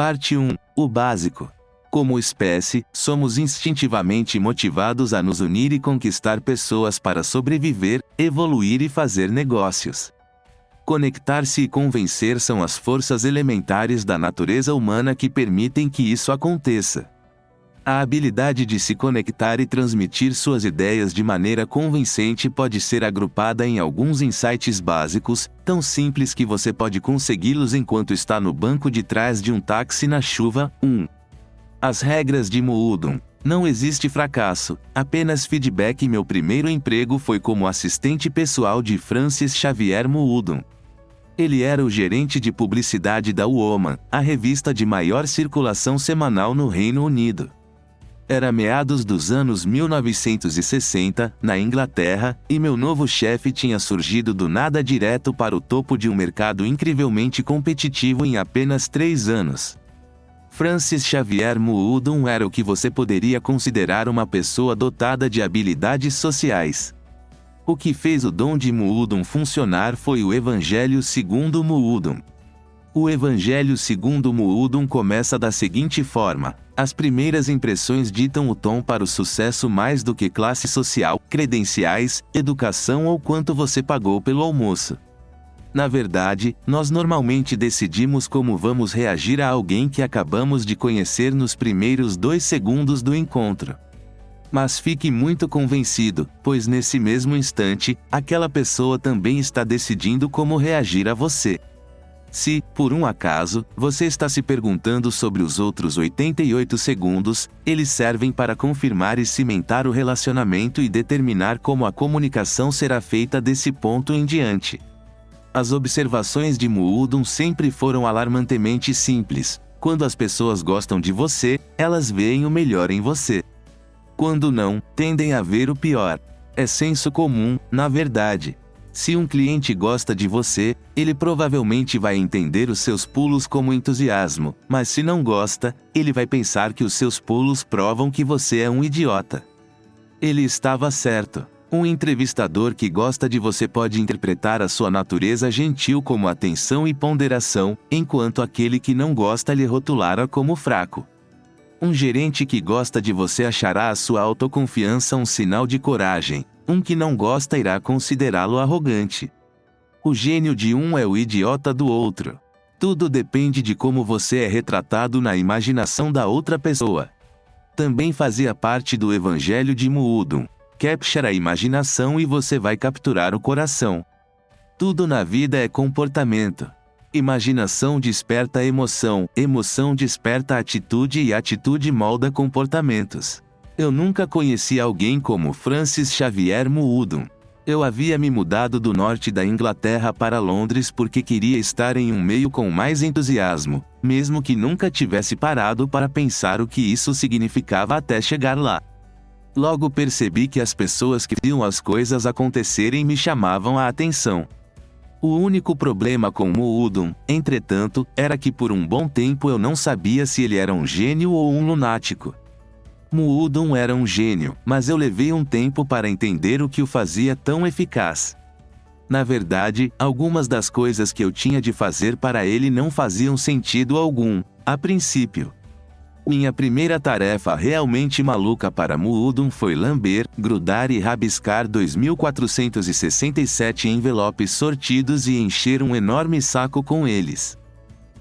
Parte 1. O básico. Como espécie, somos instintivamente motivados a nos unir e conquistar pessoas para sobreviver, evoluir e fazer negócios. Conectar-se e convencer são as forças elementares da natureza humana que permitem que isso aconteça. A habilidade de se conectar e transmitir suas ideias de maneira convincente pode ser agrupada em alguns insights básicos, tão simples que você pode consegui-los enquanto está no banco de trás de um táxi na chuva. 1. As regras de Moodle. Não existe fracasso, apenas feedback. Meu primeiro emprego foi como assistente pessoal de Francis Xavier Moodle. Ele era o gerente de publicidade da Woman, a revista de maior circulação semanal no Reino Unido. Era meados dos anos 1960, na Inglaterra, e meu novo chefe tinha surgido do nada direto para o topo de um mercado incrivelmente competitivo em apenas 3 anos. Francis Xavier Moodle era o que você poderia considerar uma pessoa dotada de habilidades sociais. O que fez o dom de Moodle funcionar foi o Evangelho segundo Moodle. O Evangelho segundo Moodle começa da seguinte forma: as primeiras impressões ditam o tom para o sucesso mais do que classe social, credenciais, educação ou quanto você pagou pelo almoço. Na verdade, nós normalmente decidimos como vamos reagir a alguém que acabamos de conhecer nos primeiros 2 segundos do encontro. Mas fique muito convencido, pois nesse mesmo instante, aquela pessoa também está decidindo como reagir a você. Se, por um acaso, você está se perguntando sobre os outros 88 segundos, eles servem para confirmar e cimentar o relacionamento e determinar como a comunicação será feita desse ponto em diante. As observações de Moodle sempre foram alarmantemente simples. Quando as pessoas gostam de você, elas veem o melhor em você. Quando não, tendem a ver o pior. É senso comum, na verdade. Se um cliente gosta de você, ele provavelmente vai entender os seus pulos como entusiasmo, mas se não gosta, ele vai pensar que os seus pulos provam que você é um idiota. Ele estava certo. Um entrevistador que gosta de você pode interpretar a sua natureza gentil como atenção e ponderação, enquanto aquele que não gosta lhe rotulará como fraco. Um gerente que gosta de você achará a sua autoconfiança um sinal de coragem. Um que não gosta irá considerá-lo arrogante. O gênio de um é o idiota do outro. Tudo depende de como você é retratado na imaginação da outra pessoa. Também fazia parte do Evangelho de Moodle. Capture a imaginação e você vai capturar o coração. Tudo na vida é comportamento. Imaginação desperta emoção, emoção desperta atitude e atitude molda comportamentos. Eu nunca conheci alguém como Francis Xavier Moodle. Eu havia me mudado do norte da Inglaterra para Londres porque queria estar em um meio com mais entusiasmo, mesmo que nunca tivesse parado para pensar o que isso significava até chegar lá. Logo percebi que as pessoas que viam as coisas acontecerem me chamavam a atenção. O único problema com Moodle, entretanto, era que por um bom tempo eu não sabia se ele era um gênio ou um lunático. Moodle era um gênio, mas eu levei um tempo para entender o que o fazia tão eficaz. Na verdade, algumas das coisas que eu tinha de fazer para ele não faziam sentido algum, a princípio. Minha primeira tarefa realmente maluca para Moodle foi lamber, grudar e rabiscar 2.467 envelopes sortidos e encher um enorme saco com eles.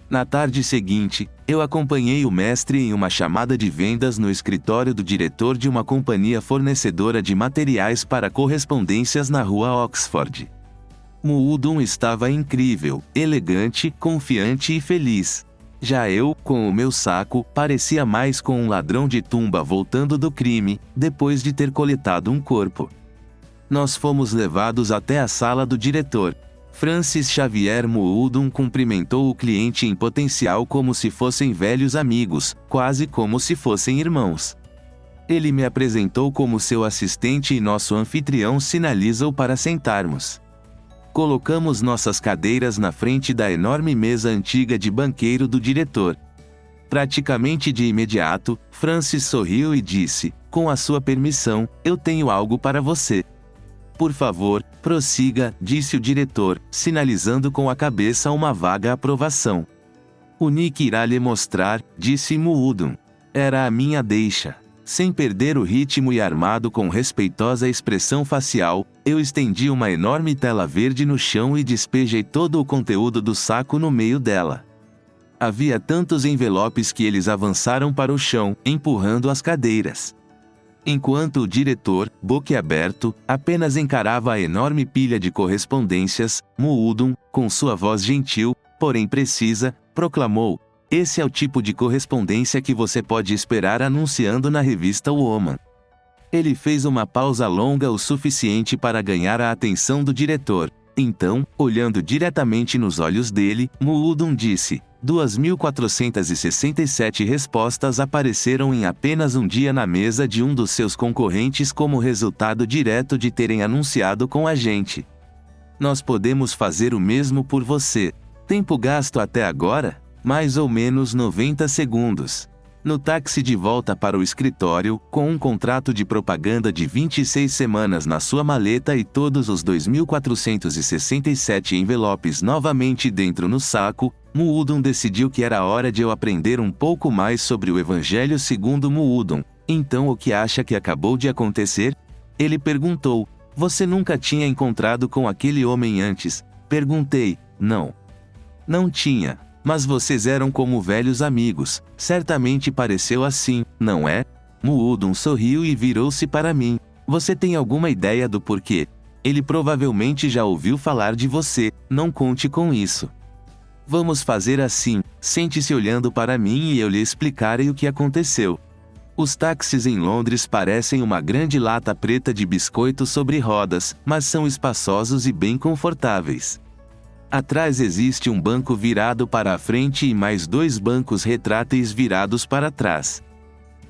Na tarde seguinte, eu acompanhei o mestre em uma chamada de vendas no escritório do diretor de uma companhia fornecedora de materiais para correspondências na rua Oxford. Moodle estava incrível, elegante, confiante e feliz. Já eu, com o meu saco, parecia mais com um ladrão de tumba voltando do crime, depois de ter coletado um corpo. Nós fomos levados até a sala do diretor. Francis Xavier Moodle cumprimentou o cliente em potencial como se fossem velhos amigos, quase como se fossem irmãos. Ele me apresentou como seu assistente e nosso anfitrião sinalizou para sentarmos. Colocamos nossas cadeiras na frente da enorme mesa antiga de banqueiro do diretor. Praticamente de imediato, Francis sorriu e disse: "Com a sua permissão, eu tenho algo para você." "Por favor, prossiga", disse o diretor, sinalizando com a cabeça uma vaga aprovação. O Nick irá lhe mostrar, disse Muudum. Era a minha deixa. Sem perder o ritmo e armado com respeitosa expressão facial, eu estendi uma enorme tela verde no chão e despejei todo o conteúdo do saco no meio dela. Havia tantos envelopes que eles avançaram para o chão, empurrando as cadeiras. Enquanto o diretor, boquiaberto, apenas encarava a enorme pilha de correspondências, Muudum, com sua voz gentil, porém precisa, proclamou: "Esse é o tipo de correspondência que você pode esperar anunciando na revista Woman." Ele fez uma pausa longa o suficiente para ganhar a atenção do diretor. Então, olhando diretamente nos olhos dele, Muudum disse: 2.467 respostas apareceram em apenas um dia na mesa de um dos seus concorrentes como resultado direto de terem anunciado com a gente. Nós podemos fazer o mesmo por você. Tempo gasto até agora? Mais ou menos 90 segundos. No táxi de volta para o escritório, com um contrato de propaganda de 26 semanas na sua maleta e todos os 2.467 envelopes novamente dentro no saco, Muudum decidiu que era hora de eu aprender um pouco mais sobre o Evangelho segundo Muudum. Então o que acha que acabou de acontecer? Ele perguntou: "Você nunca tinha encontrado com aquele homem antes?" Perguntei: "Não. Não tinha. Mas vocês eram como velhos amigos, certamente pareceu assim, não é?" Muudum sorriu e virou-se para mim. "Você tem alguma ideia do porquê? Ele provavelmente já ouviu falar de você, não conte com isso. Vamos fazer assim, sente-se olhando para mim e eu lhe explicarei o que aconteceu. Os táxis em Londres parecem uma grande lata preta de biscoito sobre rodas, mas são espaçosos e bem confortáveis. Atrás existe um banco virado para a frente e mais 2 bancos retráteis virados para trás.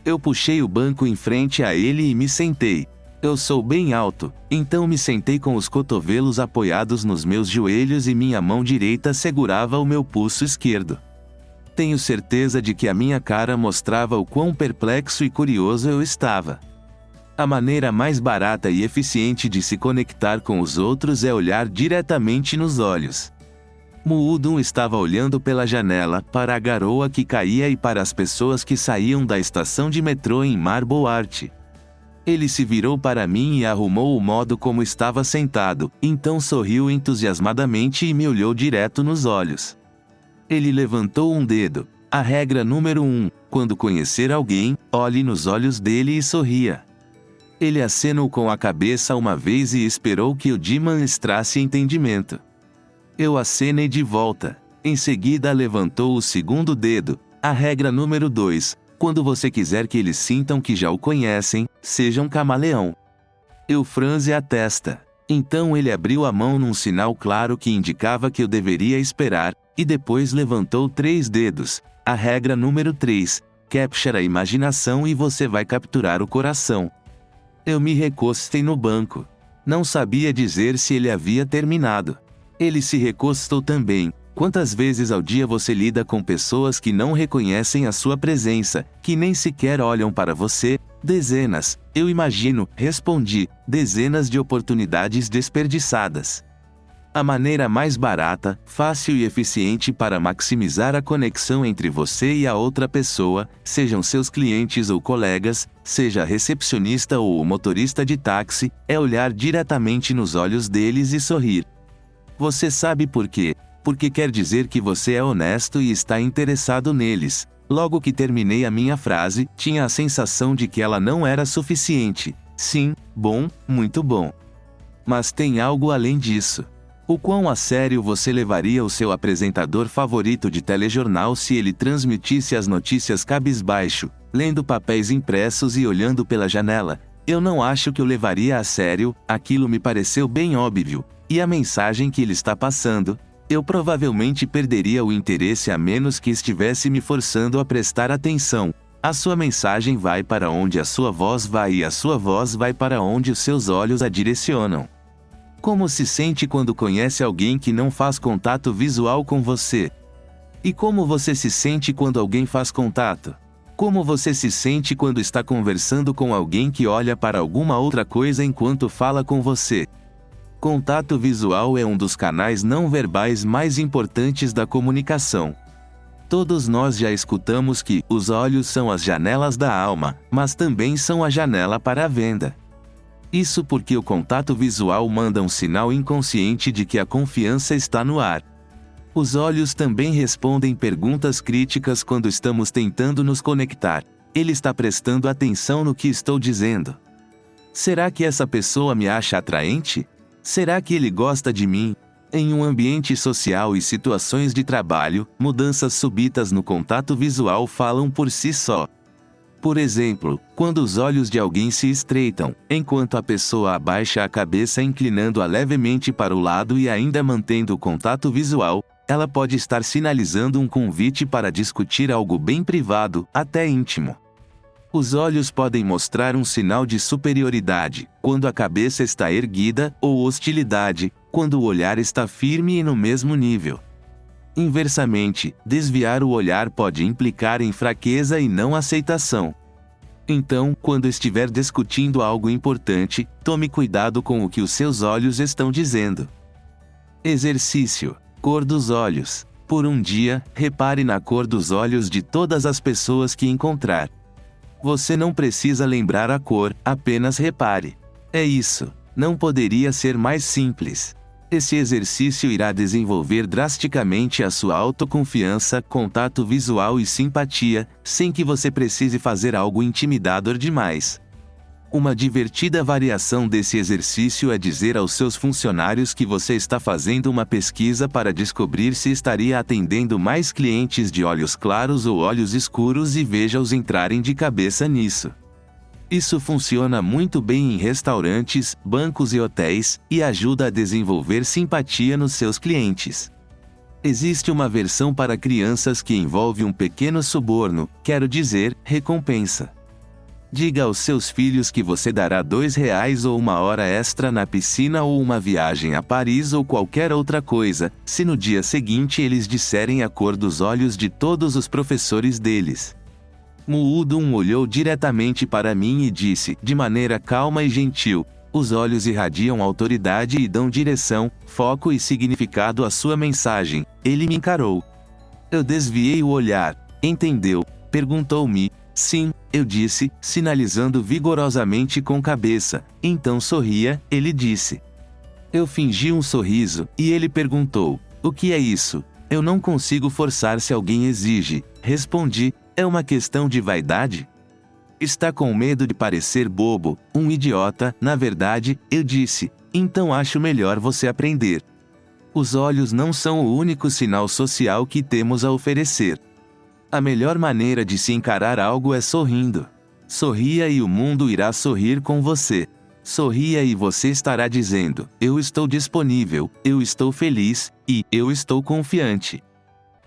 Eu puxei o banco em frente a ele e me sentei. Eu sou bem alto, então me sentei com os cotovelos apoiados nos meus joelhos e minha mão direita segurava o meu pulso esquerdo. Tenho certeza de que a minha cara mostrava o quão perplexo e curioso eu estava. A maneira mais barata e eficiente de se conectar com os outros é olhar diretamente nos olhos. Muudum estava olhando pela janela, para a garoa que caía e para as pessoas que saíam da estação de metrô em Marble Arch. Ele se virou para mim e arrumou o modo como estava sentado, então sorriu entusiasmadamente e me olhou direto nos olhos. Ele levantou um dedo. A regra número 1, quando conhecer alguém, olhe nos olhos dele e sorria. Ele acenou com a cabeça uma vez e esperou que eu demonstrasse entendimento. Eu acenei de volta. Em seguida levantou o segundo dedo. A regra número 2, quando você quiser que eles sintam que já o conhecem, seja um camaleão. Eu franzi a testa. Então ele abriu a mão num sinal claro que indicava que eu deveria esperar, e depois levantou 3 dedos. A regra número 3, capture a imaginação e você vai capturar o coração. Eu me recostei no banco. Não sabia dizer se ele havia terminado. Ele se recostou também. Quantas vezes ao dia você lida com pessoas que não reconhecem a sua presença, que nem sequer olham para você? Dezenas, eu imagino, respondi, dezenas de oportunidades desperdiçadas. A maneira mais barata, fácil e eficiente para maximizar a conexão entre você e a outra pessoa, sejam seus clientes ou colegas, seja a recepcionista ou o motorista de táxi, é olhar diretamente nos olhos deles e sorrir. Você sabe por quê? Porque quer dizer que você é honesto e está interessado neles. Logo que terminei a minha frase, tinha a sensação de que ela não era suficiente. Sim, bom, muito bom. Mas tem algo além disso. O quão a sério você levaria o seu apresentador favorito de telejornal se ele transmitisse as notícias cabisbaixo, lendo papéis impressos e olhando pela janela? Eu não acho que o levaria a sério, aquilo me pareceu bem óbvio. E a mensagem que ele está passando? Eu provavelmente perderia o interesse a menos que estivesse me forçando a prestar atenção. A sua mensagem vai para onde a sua voz vai e a sua voz vai para onde os seus olhos a direcionam. Como se sente quando conhece alguém que não faz contato visual com você? E como você se sente quando alguém faz contato? Como você se sente quando está conversando com alguém que olha para alguma outra coisa enquanto fala com você? Contato visual é um dos canais não verbais mais importantes da comunicação. Todos nós já escutamos que os olhos são as janelas da alma, mas também são a janela para a venda. Isso porque o contato visual manda um sinal inconsciente de que a confiança está no ar. Os olhos também respondem perguntas críticas quando estamos tentando nos conectar. Ele está prestando atenção no que estou dizendo. Será que essa pessoa me acha atraente? Será que ele gosta de mim? Em um ambiente social e situações de trabalho, mudanças súbitas no contato visual falam por si só. Por exemplo, quando os olhos de alguém se estreitam, enquanto a pessoa abaixa a cabeça inclinando-a levemente para o lado e ainda mantendo o contato visual, ela pode estar sinalizando um convite para discutir algo bem privado, até íntimo. Os olhos podem mostrar um sinal de superioridade, quando a cabeça está erguida, ou hostilidade, quando o olhar está firme e no mesmo nível. Inversamente, desviar o olhar pode implicar em fraqueza e não aceitação. Então, quando estiver discutindo algo importante, tome cuidado com o que os seus olhos estão dizendo. Exercício: cor dos olhos. Por um dia, repare na cor dos olhos de todas as pessoas que encontrar. Você não precisa lembrar a cor, apenas repare. É isso. Não poderia ser mais simples. Esse exercício irá desenvolver drasticamente a sua autoconfiança, contato visual e simpatia, sem que você precise fazer algo intimidador demais. Uma divertida variação desse exercício é dizer aos seus funcionários que você está fazendo uma pesquisa para descobrir se estaria atendendo mais clientes de olhos claros ou olhos escuros e veja-os entrarem de cabeça nisso. Isso funciona muito bem em restaurantes, bancos e hotéis, e ajuda a desenvolver simpatia nos seus clientes. Existe uma versão para crianças que envolve um pequeno suborno, quero dizer, recompensa. Diga aos seus filhos que você dará R$2 ou uma hora extra na piscina ou uma viagem a Paris ou qualquer outra coisa, se no dia seguinte eles disserem a cor dos olhos de todos os professores deles. Muudum olhou diretamente para mim e disse, de maneira calma e gentil, os olhos irradiam autoridade e dão direção, foco e significado à sua mensagem. Ele me encarou. Eu desviei o olhar. Entendeu? Perguntou-me. Sim, eu disse, sinalizando vigorosamente com cabeça. Então sorria, ele disse. Eu fingi um sorriso, e ele perguntou, o que é isso? Eu não consigo forçar se alguém exige. Respondi, é uma questão de vaidade? Está com medo de parecer bobo, um idiota, na verdade, eu disse, então acho melhor você aprender. Os olhos não são o único sinal social que temos a oferecer. A melhor maneira de se encarar algo é sorrindo. Sorria e o mundo irá sorrir com você. Sorria e você estará dizendo, eu estou disponível, eu estou feliz, e eu estou confiante.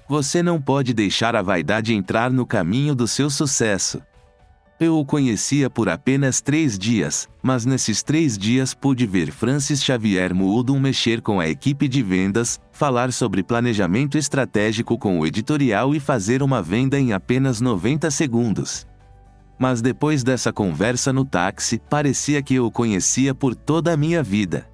Você não pode deixar a vaidade entrar no caminho do seu sucesso. Eu o conhecia por apenas 3 dias, mas nesses 3 dias pude ver Francis Xavier Muudum mexer com a equipe de vendas, falar sobre planejamento estratégico com o editorial e fazer uma venda em apenas 90 segundos. Mas depois dessa conversa no táxi, parecia que eu o conhecia por toda a minha vida.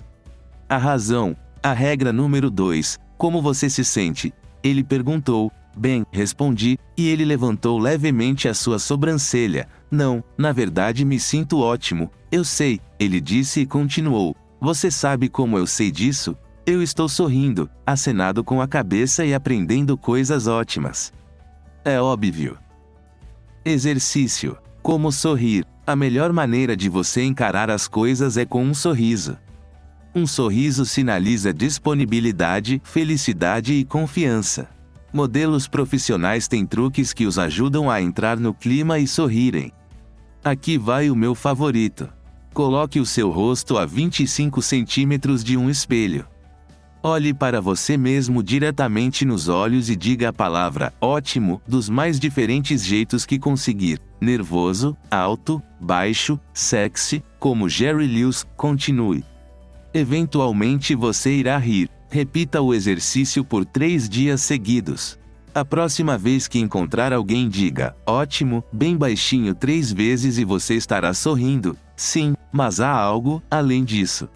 A razão, a regra número 2, como você se sente? Ele perguntou. Bem, respondi, e ele levantou levemente a sua sobrancelha. Não, na verdade me sinto ótimo, eu sei, ele disse e continuou. Você sabe como eu sei disso? Eu estou sorrindo, acenado com a cabeça e aprendendo coisas ótimas. É óbvio. Exercício. Como sorrir. A melhor maneira de você encarar as coisas é com um sorriso. Um sorriso sinaliza disponibilidade, felicidade e confiança. Modelos profissionais têm truques que os ajudam a entrar no clima e sorrirem. Aqui vai o meu favorito. Coloque o seu rosto a 25 centímetros de um espelho. Olhe para você mesmo diretamente nos olhos e diga a palavra ótimo dos mais diferentes jeitos que conseguir. Nervoso, alto, baixo, sexy, como Jerry Lewis, continue. Eventualmente você irá rir. Repita o exercício por 3 dias seguidos. A próxima vez que encontrar alguém diga, ótimo, bem baixinho 3 vezes e você estará sorrindo. Sim, mas há algo, além disso.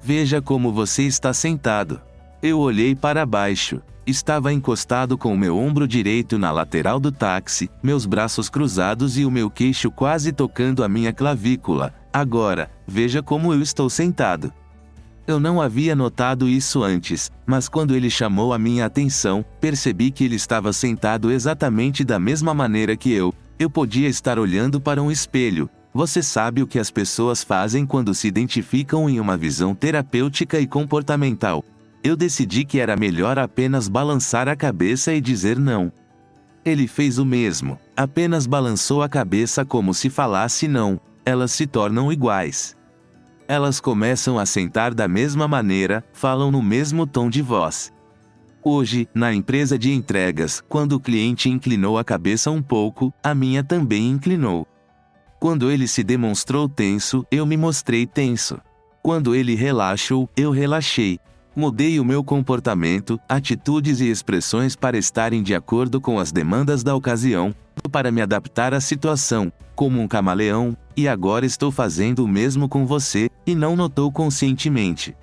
Veja como você está sentado. Eu olhei para baixo. Estava encostado com o meu ombro direito na lateral do táxi, meus braços cruzados e o meu queixo quase tocando a minha clavícula. Agora, veja como eu estou sentado. Eu não havia notado isso antes, mas quando ele chamou a minha atenção, percebi que ele estava sentado exatamente da mesma maneira que eu. Eu podia estar olhando para um espelho. Você sabe o que as pessoas fazem quando se identificam em uma visão terapêutica e comportamental. Eu decidi que era melhor apenas balançar a cabeça e dizer não. Ele fez o mesmo, apenas balançou a cabeça como se falasse não. Elas se tornam iguais. Elas começam a sentar da mesma maneira, falam no mesmo tom de voz. Hoje, na empresa de entregas, quando o cliente inclinou a cabeça um pouco, a minha também inclinou. Quando ele se demonstrou tenso, eu me mostrei tenso. Quando ele relaxou, eu relaxei. Mudei o meu comportamento, atitudes e expressões para estarem de acordo com as demandas da ocasião, para me adaptar à situação, como um camaleão, e agora estou fazendo o mesmo com você, e não notou conscientemente.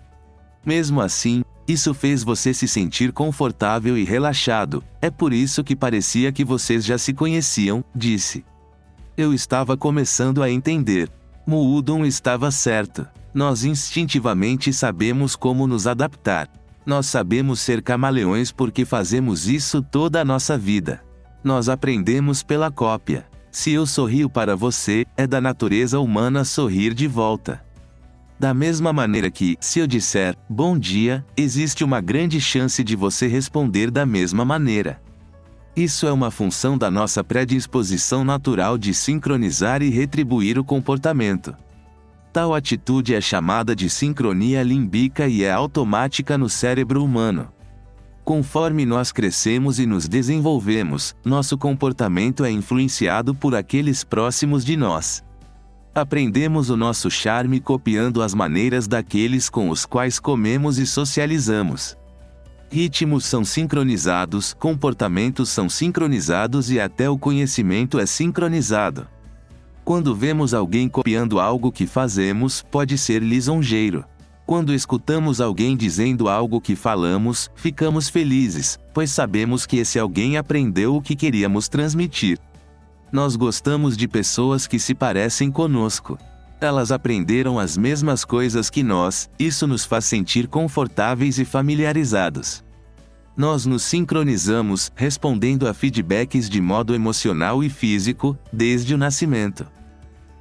Mesmo assim, isso fez você se sentir confortável e relaxado, é por isso que parecia que vocês já se conheciam, disse. Eu estava começando a entender. Muudon estava certo. Nós instintivamente sabemos como nos adaptar. Nós sabemos ser camaleões porque fazemos isso toda a nossa vida. Nós aprendemos pela cópia. Se eu sorrio para você, é da natureza humana sorrir de volta. Da mesma maneira que, se eu disser, bom dia, existe uma grande chance de você responder da mesma maneira. Isso é uma função da nossa predisposição natural de sincronizar e retribuir o comportamento. Tal atitude é chamada de sincronia límbica e é automática no cérebro humano. Conforme nós crescemos e nos desenvolvemos, nosso comportamento é influenciado por aqueles próximos de nós. Aprendemos o nosso charme copiando as maneiras daqueles com os quais comemos e socializamos. Ritmos são sincronizados, comportamentos são sincronizados e até o conhecimento é sincronizado. Quando vemos alguém copiando algo que fazemos, pode ser lisonjeiro. Quando escutamos alguém dizendo algo que falamos, ficamos felizes, pois sabemos que esse alguém aprendeu o que queríamos transmitir. Nós gostamos de pessoas que se parecem conosco. Elas aprenderam as mesmas coisas que nós, isso nos faz sentir confortáveis e familiarizados. Nós nos sincronizamos, respondendo a feedbacks de modo emocional e físico, desde o nascimento.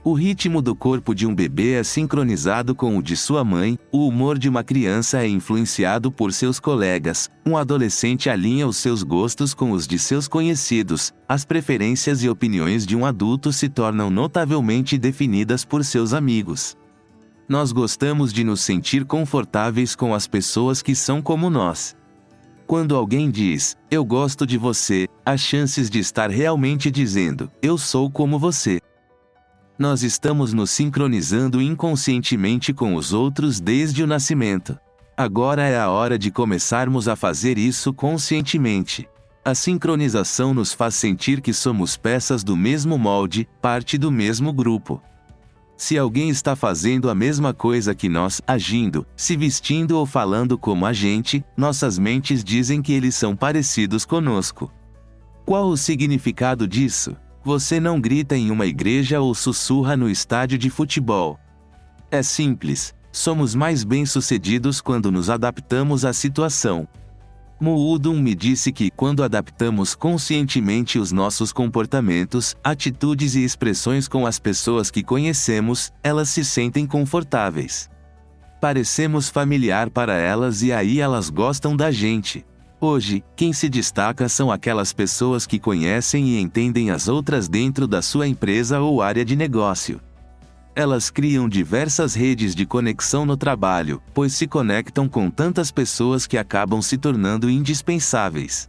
O ritmo do corpo de um bebê é sincronizado com o de sua mãe, o humor de uma criança é influenciado por seus colegas, um adolescente alinha os seus gostos com os de seus conhecidos, as preferências e opiniões de um adulto se tornam notavelmente definidas por seus amigos. Nós gostamos de nos sentir confortáveis com as pessoas que são como nós. Quando alguém diz, eu gosto de você, as chances de estar realmente dizendo, eu sou como você. Nós estamos nos sincronizando inconscientemente com os outros desde o nascimento. Agora é a hora de começarmos a fazer isso conscientemente. A sincronização nos faz sentir que somos peças do mesmo molde, parte do mesmo grupo. Se alguém está fazendo a mesma coisa que nós, agindo, se vestindo ou falando como a gente, nossas mentes dizem que eles são parecidos conosco. Qual o significado disso? Você não grita em uma igreja ou sussurra no estádio de futebol. É simples, somos mais bem-sucedidos quando nos adaptamos à situação. Muudon me disse que, quando adaptamos conscientemente os nossos comportamentos, atitudes e expressões com as pessoas que conhecemos, elas se sentem confortáveis. Parecemos familiar para elas e aí elas gostam da gente. Hoje, quem se destaca são aquelas pessoas que conhecem e entendem as outras dentro da sua empresa ou área de negócio. Elas criam diversas redes de conexão no trabalho, pois se conectam com tantas pessoas que acabam se tornando indispensáveis.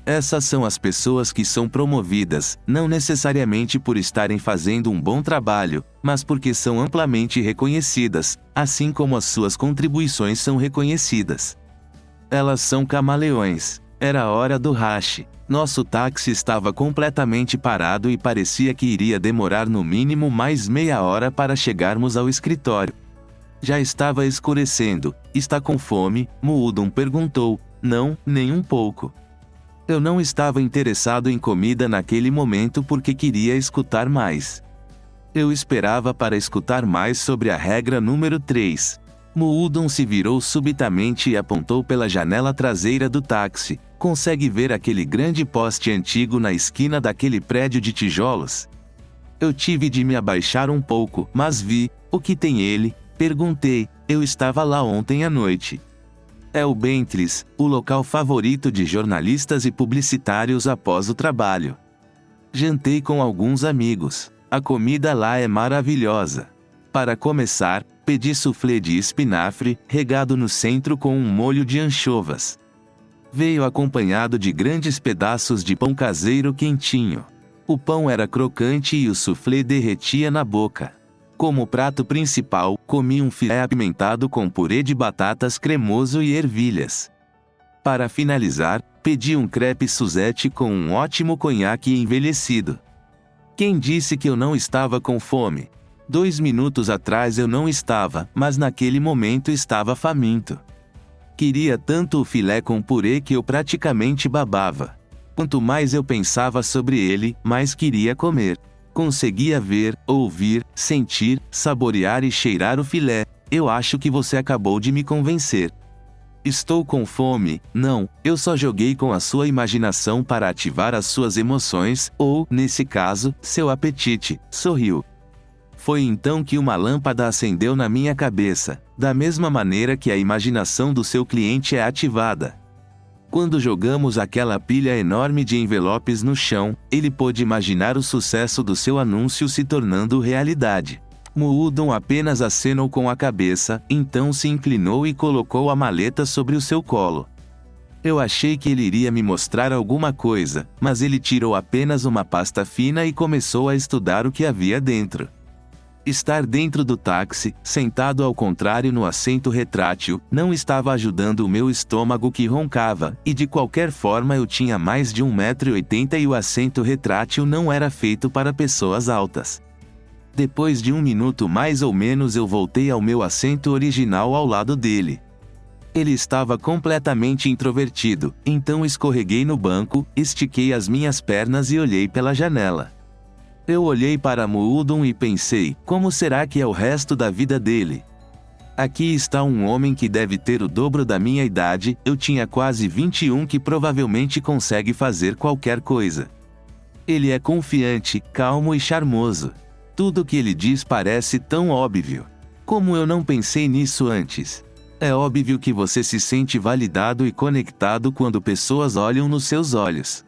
Essas são as pessoas que são promovidas, não necessariamente por estarem fazendo um bom trabalho, mas porque são amplamente reconhecidas, assim como as suas contribuições são reconhecidas. Elas são camaleões. Era a hora do rush. Nosso táxi estava completamente parado e parecia que iria demorar no mínimo mais meia hora para chegarmos ao escritório. Já estava escurecendo. Está com fome? Muudon perguntou. Não, nem um pouco. Eu não estava interessado em comida naquele momento porque queria escutar mais. Eu esperava para escutar mais sobre a regra número 3. Muudon se virou subitamente e apontou pela janela traseira do táxi. Consegue ver aquele grande poste antigo na esquina daquele prédio de tijolos? Eu tive de me abaixar um pouco, mas vi. O que tem ele? Perguntei. Eu estava lá ontem à noite. É o Bentley's, o local favorito de jornalistas e publicitários após o trabalho. Jantei com alguns amigos. A comida lá é maravilhosa. Para começar, pedi soufflé de espinafre, regado no centro com um molho de anchovas. Veio acompanhado de grandes pedaços de pão caseiro quentinho. O pão era crocante e o soufflé derretia na boca. Como prato principal, comi um filé apimentado com purê de batatas cremoso e ervilhas. Para finalizar, pedi um crepe Suzette com um ótimo conhaque envelhecido. Quem disse que eu não estava com fome? 2 minutos atrás eu não estava, mas naquele momento estava faminto. Queria tanto o filé com purê que eu praticamente babava. Quanto mais eu pensava sobre ele, mais queria comer. Conseguia ver, ouvir, sentir, saborear e cheirar o filé. Eu acho que você acabou de me convencer. Estou com fome? Não, eu só joguei com a sua imaginação para ativar as suas emoções, ou, nesse caso, seu apetite, sorriu. Foi então que uma lâmpada acendeu na minha cabeça, da mesma maneira que a imaginação do seu cliente é ativada. Quando jogamos aquela pilha enorme de envelopes no chão, ele pôde imaginar o sucesso do seu anúncio se tornando realidade. Muudon apenas acenou com a cabeça, então se inclinou e colocou a maleta sobre o seu colo. Eu achei que ele iria me mostrar alguma coisa, mas ele tirou apenas uma pasta fina e começou a estudar o que havia dentro. Estar dentro do táxi, sentado ao contrário no assento retrátil, não estava ajudando o meu estômago que roncava, e de qualquer forma eu tinha mais de 1,80 m e o assento retrátil não era feito para pessoas altas. Depois de 1 minuto mais ou menos eu voltei ao meu assento original ao lado dele. Ele estava completamente introvertido, então escorreguei no banco, estiquei as minhas pernas e olhei pela janela. Eu olhei para Muudon e pensei, como será que é o resto da vida dele? Aqui está um homem que deve ter o dobro da minha idade, eu tinha quase 21 que provavelmente consegue fazer qualquer coisa. Ele é confiante, calmo e charmoso. Tudo que ele diz parece tão óbvio. Como eu não pensei nisso antes? É óbvio que você se sente validado e conectado quando pessoas olham nos seus olhos.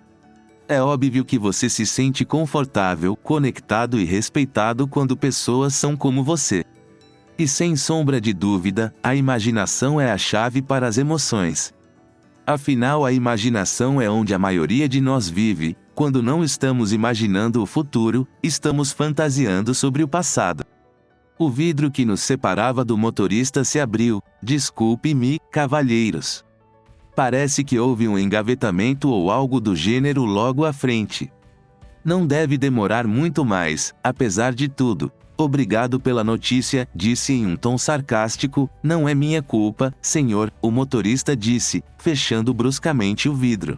É óbvio que você se sente confortável, conectado e respeitado quando pessoas são como você. E sem sombra de dúvida, a imaginação é a chave para as emoções. Afinal, a imaginação é onde a maioria de nós vive. Quando não estamos imaginando o futuro, estamos fantasiando sobre o passado. O vidro que nos separava do motorista se abriu. Desculpe-me, cavalheiros. Parece que houve um engavetamento ou algo do gênero logo à frente. Não deve demorar muito mais, apesar de tudo. Obrigado pela notícia, disse em um tom sarcástico. Não é minha culpa, senhor, o motorista disse, fechando bruscamente o vidro.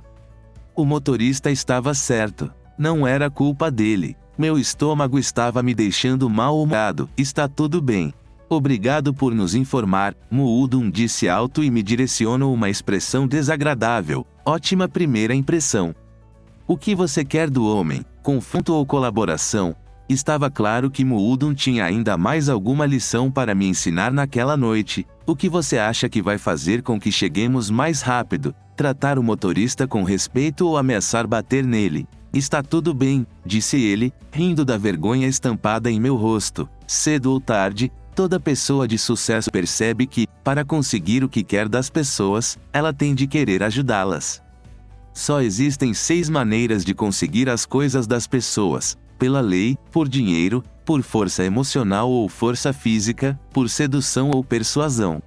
O motorista estava certo. Não era culpa dele. Meu estômago estava me deixando mal-humorado. Está tudo bem. Obrigado por nos informar, Muudon disse alto e me direcionou uma expressão desagradável. Ótima primeira impressão. O que você quer do homem? Confronto ou colaboração? Estava claro que Muudon tinha ainda mais alguma lição para me ensinar naquela noite. O que você acha que vai fazer com que cheguemos mais rápido? Tratar o motorista com respeito ou ameaçar bater nele? Está tudo bem, disse ele, rindo da vergonha estampada em meu rosto. Cedo ou tarde, toda pessoa de sucesso percebe que, para conseguir o que quer das pessoas, ela tem de querer ajudá-las. Só existem 6 maneiras de conseguir as coisas das pessoas: pela lei, por dinheiro, por força emocional ou força física, por sedução ou persuasão.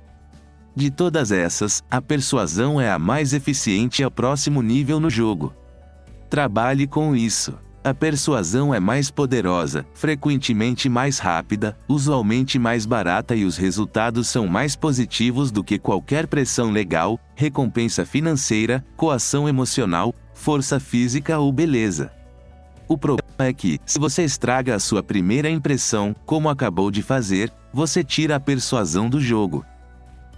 De todas essas, a persuasão é a mais eficiente e ao próximo nível no jogo. Trabalhe com isso. A persuasão é mais poderosa, frequentemente mais rápida, usualmente mais barata e os resultados são mais positivos do que qualquer pressão legal, recompensa financeira, coação emocional, força física ou beleza. O problema é que, se você estraga a sua primeira impressão, como acabou de fazer, você tira a persuasão do jogo.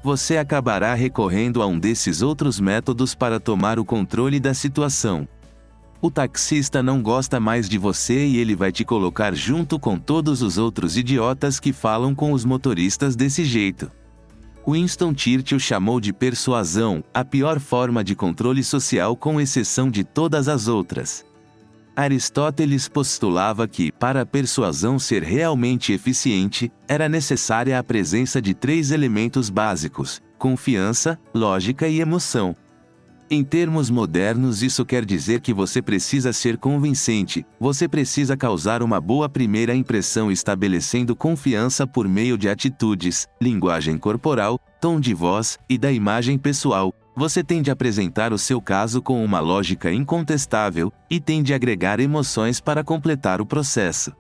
Você acabará recorrendo a um desses outros métodos para tomar o controle da situação. O taxista não gosta mais de você e ele vai te colocar junto com todos os outros idiotas que falam com os motoristas desse jeito. Winston Churchill chamou de persuasão a pior forma de controle social com exceção de todas as outras. Aristóteles postulava que, para a persuasão ser realmente eficiente, era necessária a presença de 3 elementos básicos: confiança, lógica e emoção. Em termos modernos, isso quer dizer que você precisa ser convincente, você precisa causar uma boa primeira impressão estabelecendo confiança por meio de atitudes, linguagem corporal, tom de voz e da imagem pessoal. Você tem de apresentar o seu caso com uma lógica incontestável, e tem de agregar emoções para completar o processo.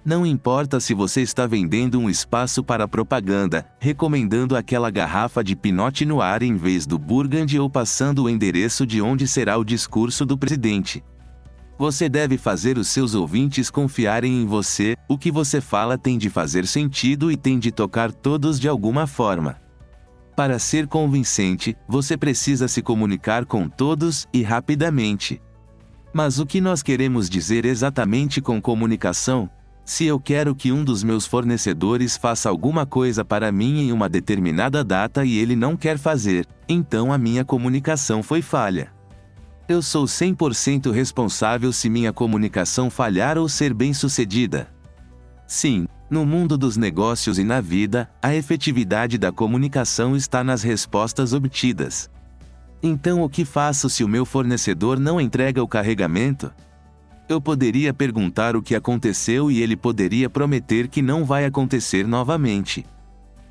Não importa se você está vendendo um espaço para propaganda, recomendando aquela garrafa de Pinot Noir em vez do Burgundy ou passando o endereço de onde será o discurso do presidente. Você deve fazer os seus ouvintes confiarem em você, o que você fala tem de fazer sentido e tem de tocar todos de alguma forma. Para ser convincente, você precisa se comunicar com todos e rapidamente. Mas o que nós queremos dizer exatamente com comunicação? Se eu quero que um dos meus fornecedores faça alguma coisa para mim em uma determinada data e ele não quer fazer, então a minha comunicação foi falha. Eu sou 100% responsável se minha comunicação falhar ou ser bem-sucedida. Sim, no mundo dos negócios e na vida, a efetividade da comunicação está nas respostas obtidas. Então o que faço se o meu fornecedor não entrega o carregamento? Eu poderia perguntar o que aconteceu e ele poderia prometer que não vai acontecer novamente.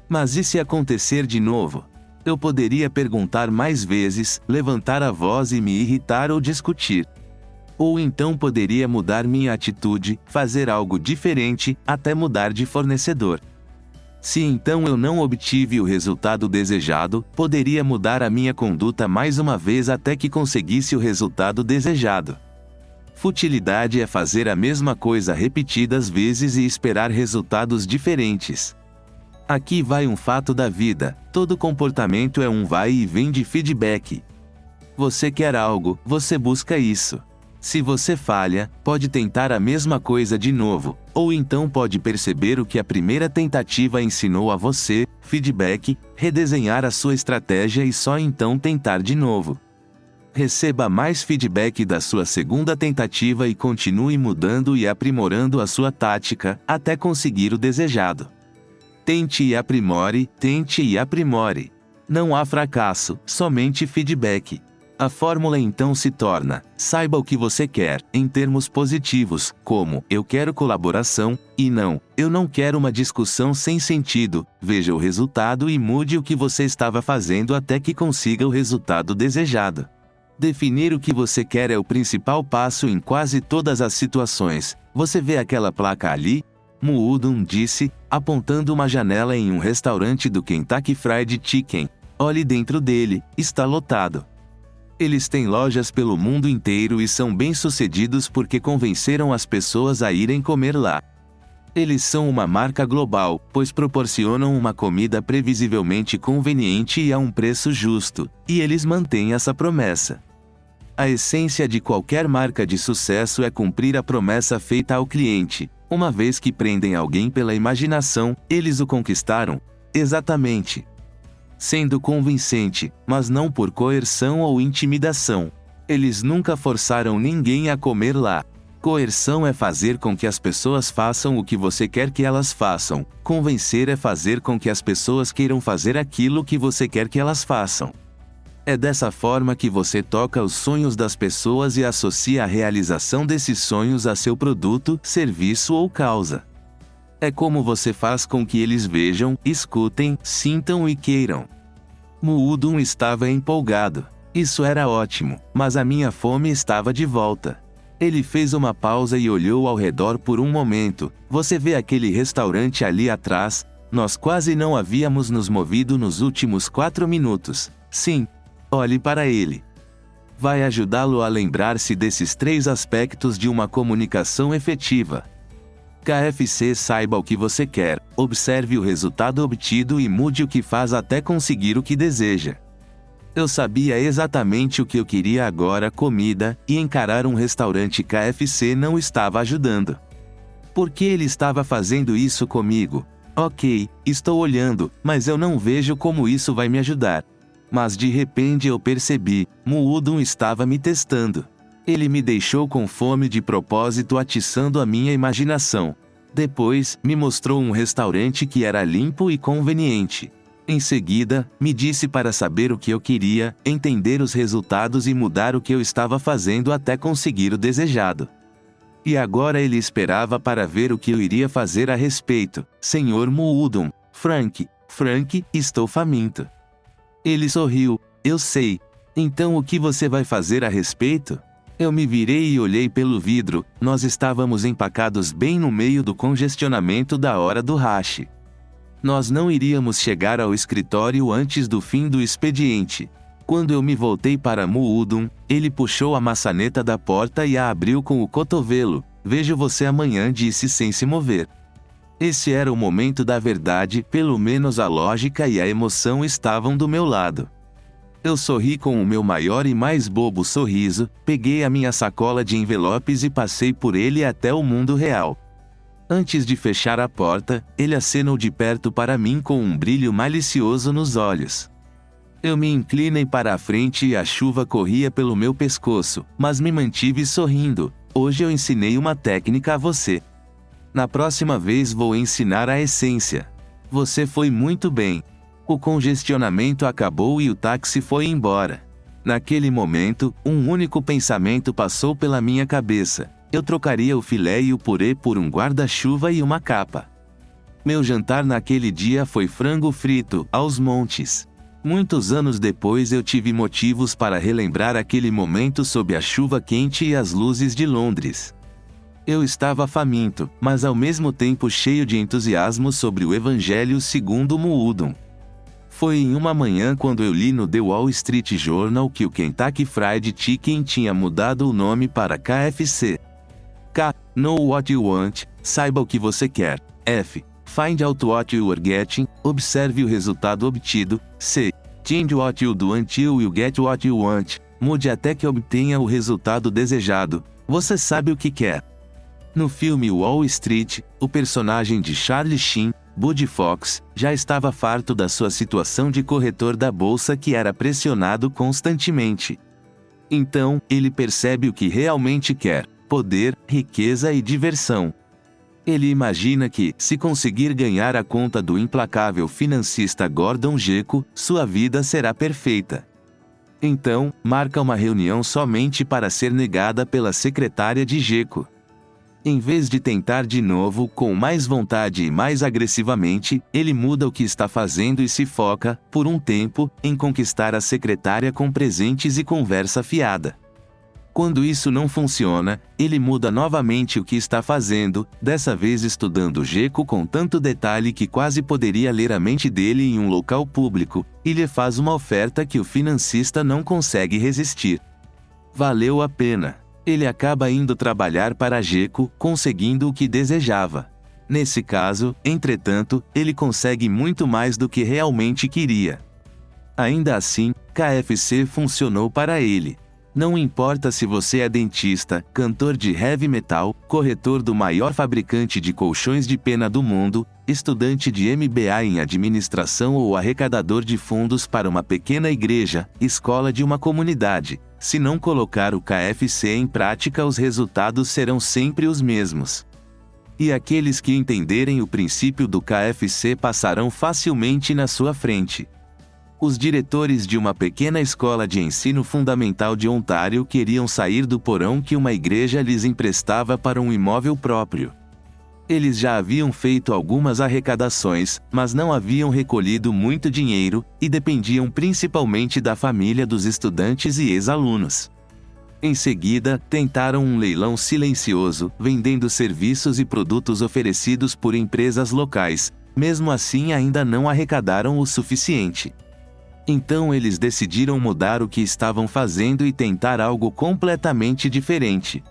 Mas e se acontecer de novo? Eu poderia perguntar mais vezes, levantar a voz e me irritar ou discutir. Ou então poderia mudar minha atitude, fazer algo diferente, até mudar de fornecedor. Se então eu não obtive o resultado desejado, poderia mudar a minha conduta mais uma vez até que conseguisse o resultado desejado. Futilidade é fazer a mesma coisa repetidas vezes e esperar resultados diferentes. Aqui vai um fato da vida: todo comportamento é um vai e vem de feedback. Você quer algo, você busca isso. Se você falha, pode tentar a mesma coisa de novo, ou então pode perceber o que a primeira tentativa ensinou a você, feedback, redesenhar a sua estratégia e só então tentar de novo. Receba mais feedback da sua segunda tentativa e continue mudando e aprimorando a sua tática, até conseguir o desejado. Tente e aprimore, tente e aprimore. Não há fracasso, somente feedback. A fórmula então se torna: saiba o que você quer, em termos positivos, como, eu quero colaboração, e não, eu não quero uma discussão sem sentido. Veja o resultado e mude o que você estava fazendo até que consiga o resultado desejado. Definir o que você quer é o principal passo em quase todas as situações. Você vê aquela placa ali? Muudum disse, apontando uma janela em um restaurante do Kentucky Fried Chicken. Olhe dentro dele, está lotado. Eles têm lojas pelo mundo inteiro e são bem-sucedidos porque convenceram as pessoas a irem comer lá. Eles são uma marca global, pois proporcionam uma comida previsivelmente conveniente e a um preço justo, e eles mantêm essa promessa. A essência de qualquer marca de sucesso é cumprir a promessa feita ao cliente. Uma vez que prendem alguém pela imaginação, eles o conquistaram. Exatamente. Sendo convincente, mas não por coerção ou intimidação. Eles nunca forçaram ninguém a comer lá. Coerção é fazer com que as pessoas façam o que você quer que elas façam. Convencer é fazer com que as pessoas queiram fazer aquilo que você quer que elas façam. É dessa forma que você toca os sonhos das pessoas e associa a realização desses sonhos a seu produto, serviço ou causa. É como você faz com que eles vejam, escutem, sintam e queiram. Muudum estava empolgado. Isso era ótimo, mas a minha fome estava de volta. Ele fez uma pausa e olhou ao redor por um momento. Você vê aquele restaurante ali atrás? Nós quase não havíamos nos movido nos últimos 4 minutos. Sim. Olhe para ele. Vai ajudá-lo a lembrar-se desses 3 aspectos de uma comunicação efetiva. KFC. Saiba o que você quer, observe o resultado obtido e mude o que faz até conseguir o que deseja. Eu sabia exatamente o que eu queria agora, comida, e encarar um restaurante KFC não estava ajudando. Por que ele estava fazendo isso comigo? Ok, estou olhando, mas eu não vejo como isso vai me ajudar. Mas de repente eu percebi, Muudum estava me testando. Ele me deixou com fome de propósito, atiçando a minha imaginação. Depois, me mostrou um restaurante que era limpo e conveniente. Em seguida, me disse para saber o que eu queria, entender os resultados e mudar o que eu estava fazendo até conseguir o desejado. E agora ele esperava para ver o que eu iria fazer a respeito. Senhor Muudum. Frank, estou faminto. Ele sorriu. Eu sei. Então o que você vai fazer a respeito? Eu me virei e olhei pelo vidro. Nós estávamos empacados bem no meio do congestionamento da hora do rush. Nós não iríamos chegar ao escritório antes do fim do expediente. Quando eu me voltei para Muudum, ele puxou a maçaneta da porta e a abriu com o cotovelo. Vejo você amanhã, disse sem se mover. Esse era o momento da verdade, pelo menos a lógica e a emoção estavam do meu lado. Eu sorri com o meu maior e mais bobo sorriso, peguei a minha sacola de envelopes e passei por ele até o mundo real. Antes de fechar a porta, ele acenou de perto para mim com um brilho malicioso nos olhos. Eu me inclinei para a frente e a chuva corria pelo meu pescoço, mas me mantive sorrindo. Hoje eu ensinei uma técnica a você. Na próxima vez vou ensinar a essência. Você foi muito bem. O congestionamento acabou e o táxi foi embora. Naquele momento, um único pensamento passou pela minha cabeça. Eu trocaria o filé e o purê por um guarda-chuva e uma capa. Meu jantar naquele dia foi frango frito, aos montes. Muitos anos depois eu tive motivos para relembrar aquele momento sob a chuva quente e as luzes de Londres. Eu estava faminto, mas ao mesmo tempo cheio de entusiasmo sobre o Evangelho segundo Muudum. Foi em uma manhã quando eu li no The Wall Street Journal que o Kentucky Fried Chicken tinha mudado o nome para KFC. K. Know what you want, saiba o que você quer. F. Find out what you are getting, observe o resultado obtido. C. Change what you do until you get what you want, mude até que obtenha o resultado desejado. Você sabe o que quer. No filme Wall Street, o personagem de Charlie Sheen, Bud Fox, já estava farto da sua situação de corretor da bolsa que era pressionado constantemente. Então, ele percebe o que realmente quer: poder, riqueza e diversão. Ele imagina que, se conseguir ganhar a conta do implacável financista Gordon Gekko, sua vida será perfeita. Então, marca uma reunião somente para ser negada pela secretária de Gekko. Em vez de tentar de novo, com mais vontade e mais agressivamente, ele muda o que está fazendo e se foca, por um tempo, em conquistar a secretária com presentes e conversa fiada. Quando isso não funciona, ele muda novamente o que está fazendo, dessa vez estudando Gekko com tanto detalhe que quase poderia ler a mente dele em um local público, e lhe faz uma oferta que o financista não consegue resistir. Valeu a pena. Ele acaba indo trabalhar para Gekko, conseguindo o que desejava. Nesse caso, entretanto, ele consegue muito mais do que realmente queria. Ainda assim, KFC funcionou para ele. Não importa se você é dentista, cantor de heavy metal, corretor do maior fabricante de colchões de pena do mundo, estudante de MBA em administração ou arrecadador de fundos para uma pequena igreja, escola de uma comunidade. Se não colocar o KFC em prática, os resultados serão sempre os mesmos. E aqueles que entenderem o princípio do KFC passarão facilmente na sua frente. Os diretores de uma pequena escola de ensino fundamental de Ontário queriam sair do porão que uma igreja lhes emprestava para um imóvel próprio. Eles já haviam feito algumas arrecadações, mas não haviam recolhido muito dinheiro, e dependiam principalmente da família dos estudantes e ex-alunos. Em seguida, tentaram um leilão silencioso, vendendo serviços e produtos oferecidos por empresas locais. Mesmo assim, ainda não arrecadaram o suficiente. Então eles decidiram mudar o que estavam fazendo e tentar algo completamente diferente.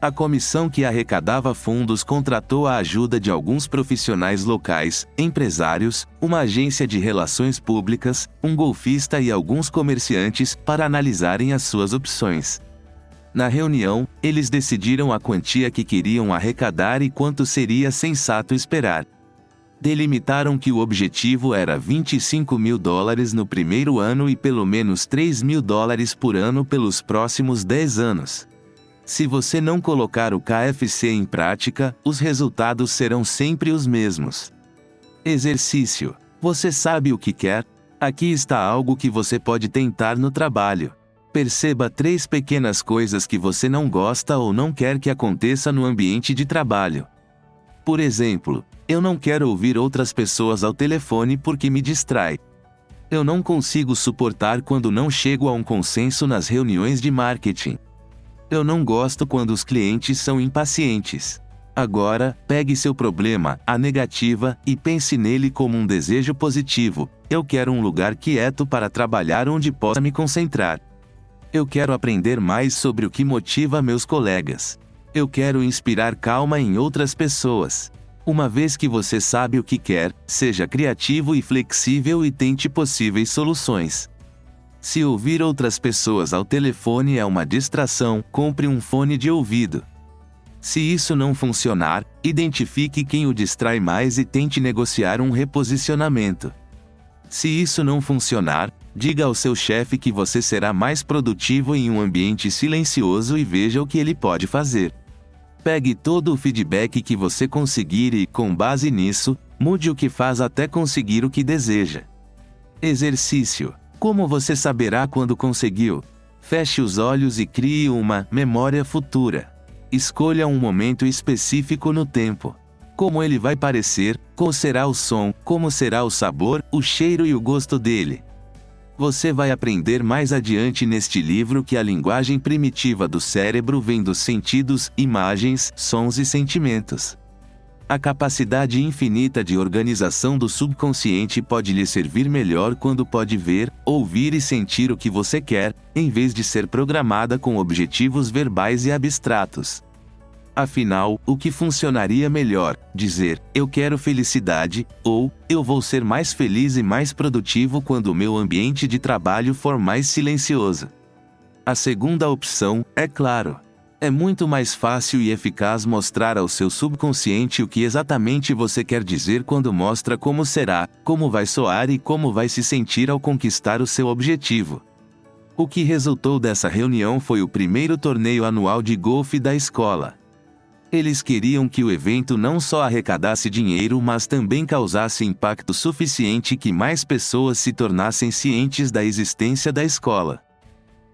A comissão que arrecadava fundos contratou a ajuda de alguns profissionais locais, empresários, uma agência de relações públicas, um golfista e alguns comerciantes para analisarem as suas opções. Na reunião, eles decidiram a quantia que queriam arrecadar e quanto seria sensato esperar. Delimitaram que o objetivo era $25.000 no primeiro ano e pelo menos $3.000 por ano pelos próximos 10 anos. Se você não colocar o KFC em prática, os resultados serão sempre os mesmos. Exercício. Você sabe o que quer? Aqui está algo que você pode tentar no trabalho. Perceba 3 pequenas coisas que você não gosta ou não quer que aconteça no ambiente de trabalho. Por exemplo, eu não quero ouvir outras pessoas ao telefone porque me distrai. Eu não consigo suportar quando não chego a um consenso nas reuniões de marketing. Eu não gosto quando os clientes são impacientes. Agora, pegue seu problema, a negativa, e pense nele como um desejo positivo. Eu quero um lugar quieto para trabalhar onde possa me concentrar. Eu quero aprender mais sobre o que motiva meus colegas. Eu quero inspirar calma em outras pessoas. Uma vez que você sabe o que quer, seja criativo e flexível e tente possíveis soluções. Se ouvir outras pessoas ao telefone é uma distração, compre um fone de ouvido. Se isso não funcionar, identifique quem o distrai mais e tente negociar um reposicionamento. Se isso não funcionar, diga ao seu chefe que você será mais produtivo em um ambiente silencioso e veja o que ele pode fazer. Pegue todo o feedback que você conseguir e, com base nisso, mude o que faz até conseguir o que deseja. Exercício. Como você saberá quando conseguiu? Feche os olhos e crie uma memória futura. Escolha um momento específico no tempo. Como ele vai parecer, qual será o som, como será o sabor, o cheiro e o gosto dele. Você vai aprender mais adiante neste livro que a linguagem primitiva do cérebro vem dos sentidos, imagens, sons e sentimentos. A capacidade infinita de organização do subconsciente pode lhe servir melhor quando pode ver, ouvir e sentir o que você quer, em vez de ser programada com objetivos verbais e abstratos. Afinal, o que funcionaria melhor? Dizer, eu quero felicidade, ou, eu vou ser mais feliz e mais produtivo quando o meu ambiente de trabalho for mais silencioso. A segunda opção, é claro. É muito mais fácil e eficaz mostrar ao seu subconsciente o que exatamente você quer dizer quando mostra como será, como vai soar e como vai se sentir ao conquistar o seu objetivo. O que resultou dessa reunião foi o primeiro torneio anual de golfe da escola. Eles queriam que o evento não só arrecadasse dinheiro mas também causasse impacto suficiente que mais pessoas se tornassem cientes da existência da escola.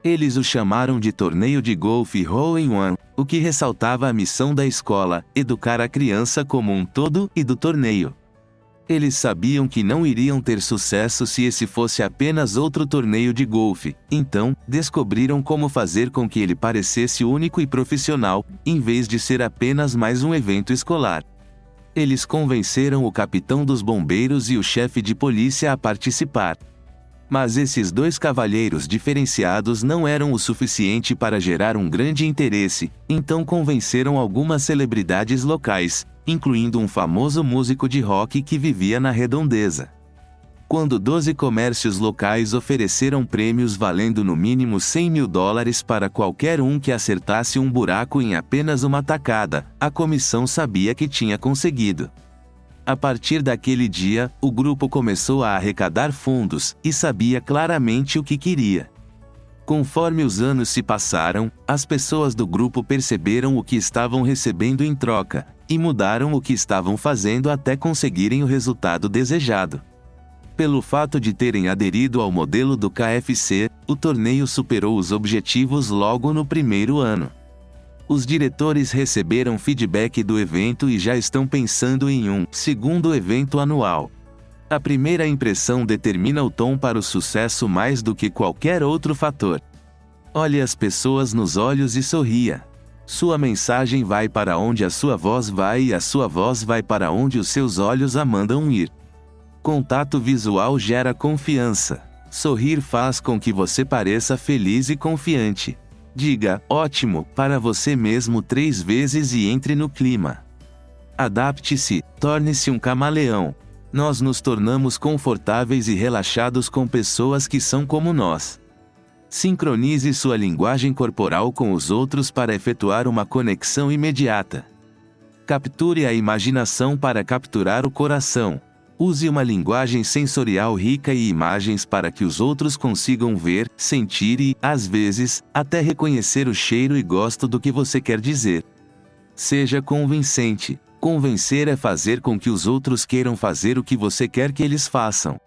Eles o chamaram de Torneio de Golfe Hole-in-One, o que ressaltava a missão da escola, educar a criança como um todo, e do torneio. Eles sabiam que não iriam ter sucesso se esse fosse apenas outro torneio de golfe, então, descobriram como fazer com que ele parecesse único e profissional, em vez de ser apenas mais um evento escolar. Eles convenceram o capitão dos bombeiros e o chefe de polícia a participar. Mas esses 2 cavalheiros diferenciados não eram o suficiente para gerar um grande interesse, então convenceram algumas celebridades locais, incluindo um famoso músico de rock que vivia na redondeza. Quando 12 comércios locais ofereceram prêmios valendo no mínimo $100.000 para qualquer um que acertasse um buraco em apenas uma tacada, a comissão sabia que tinha conseguido. A partir daquele dia, o grupo começou a arrecadar fundos, e sabia claramente o que queria. Conforme os anos se passaram, as pessoas do grupo perceberam o que estavam recebendo em troca, e mudaram o que estavam fazendo até conseguirem o resultado desejado. Pelo fato de terem aderido ao modelo do KFC, o torneio superou os objetivos logo no primeiro ano. Os diretores receberam feedback do evento e já estão pensando em um segundo evento anual. A primeira impressão determina o tom para o sucesso mais do que qualquer outro fator. Olhe as pessoas nos olhos e sorria. Sua mensagem vai para onde a sua voz vai e a sua voz vai para onde os seus olhos a mandam ir. Contato visual gera confiança. Sorrir faz com que você pareça feliz e confiante. Diga "ótimo" para você mesmo 3 vezes e entre no clima. Adapte-se, torne-se um camaleão. Nós nos tornamos confortáveis e relaxados com pessoas que são como nós. Sincronize sua linguagem corporal com os outros para efetuar uma conexão imediata. Capture a imaginação para capturar o coração. Use uma linguagem sensorial rica e imagens para que os outros consigam ver, sentir e, às vezes, até reconhecer o cheiro e gosto do que você quer dizer. Seja convincente. Convencer é fazer com que os outros queiram fazer o que você quer que eles façam.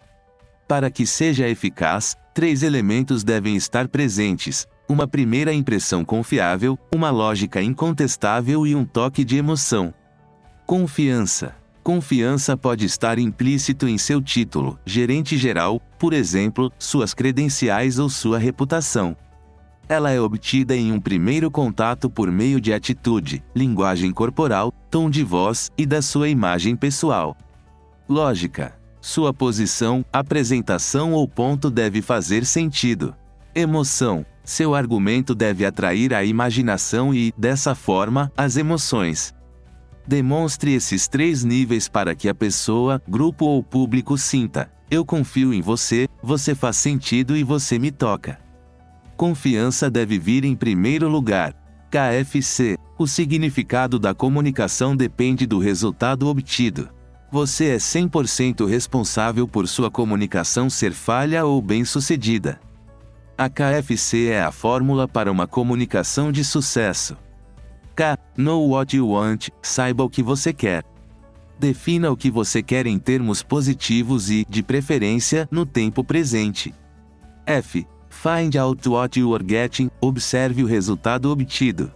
Para que seja eficaz, 3 elementos devem estar presentes: uma primeira impressão confiável, uma lógica incontestável e um toque de emoção. Confiança. Confiança pode estar implícito em seu título, gerente geral, por exemplo, suas credenciais ou sua reputação. Ela é obtida em um primeiro contato por meio de atitude, linguagem corporal, tom de voz e da sua imagem pessoal. Lógica. Sua posição, apresentação ou ponto deve fazer sentido. Emoção. Seu argumento deve atrair a imaginação e, dessa forma, as emoções. Demonstre esses 3 níveis para que a pessoa, grupo ou público sinta: eu confio em você, você faz sentido e você me toca. Confiança deve vir em primeiro lugar. KFC. O significado da comunicação depende do resultado obtido. Você é 100% responsável por sua comunicação ser falha ou bem-sucedida. A KFC é a fórmula para uma comunicação de sucesso. K. Know what you want, saiba o que você quer. Defina o que você quer em termos positivos e, de preferência, no tempo presente. F. Find out what you are getting, observe o resultado obtido.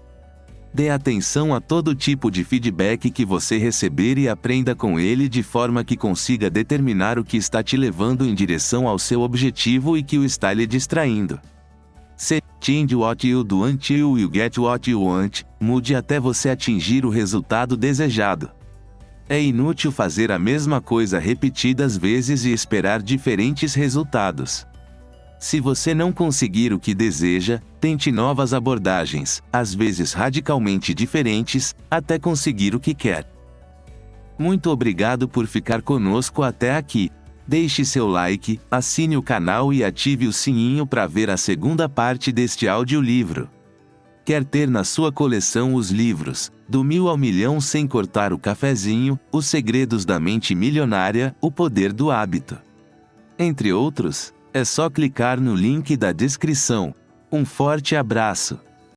Dê atenção a todo tipo de feedback que você receber e aprenda com ele de forma que consiga determinar o que está te levando em direção ao seu objetivo e que o está lhe distraindo. C. Change what you do until you get what you want, mude até você atingir o resultado desejado. É inútil fazer a mesma coisa repetidas vezes e esperar diferentes resultados. Se você não conseguir o que deseja, tente novas abordagens, às vezes radicalmente diferentes, até conseguir o que quer. Muito obrigado por ficar conosco até aqui. Deixe seu like, assine o canal e ative o sininho para ver a segunda parte deste audiolivro. Quer ter na sua coleção os livros Do 1000 ao Milhão sem cortar o cafezinho, Os Segredos da Mente Milionária, O Poder do Hábito, entre outros? É só clicar no link da descrição. Um forte abraço.